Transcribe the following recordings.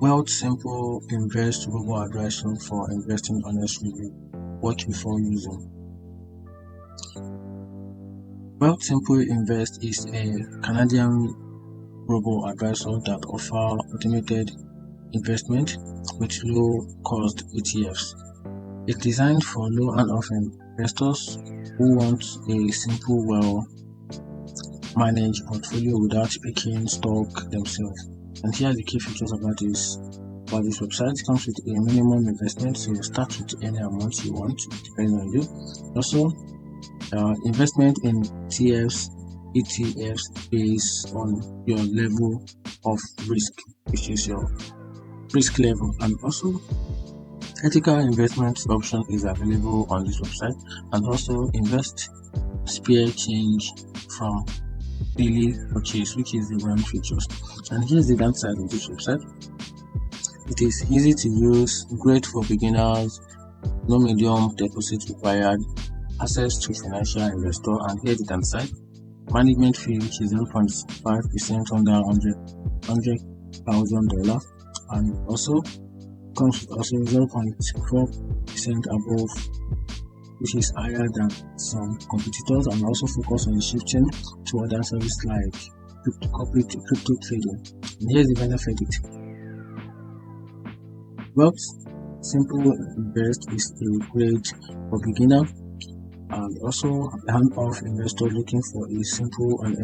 Wealthsimple Invest Robo-advisor for investing honestly. Watch before using. Wealthsimple Invest is a Canadian robo-advisor that offers automated investment with low-cost ETFs. It's designed for low and often investors who want a simple, well-managed portfolio without picking stock themselves. And here are the key features about this. But this website comes with a minimum investment, so you start with any amount you want, depending on you. Also, investment in ETFs based on your level of risk, which is your risk level. And also, ethical investment option is available on this website. And also, invest spare change from daily purchase, which is the one features. And here's the downside of this website. It is easy to use, great for beginners, no medium deposit required, access to financial investor, and here's the downside. Management fee, which is 0.5% under $100,000, and also comes with also 0.4% above, which is higher than some competitors, and also focus on shifting to other services like crypto trading. And here's the benefit. Wealthsimple Invest is a great for beginner and also hand-off investor looking for a simple and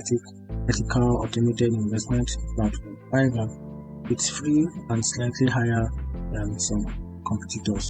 ethical automated investment platform. However, it's free and slightly higher than some competitors.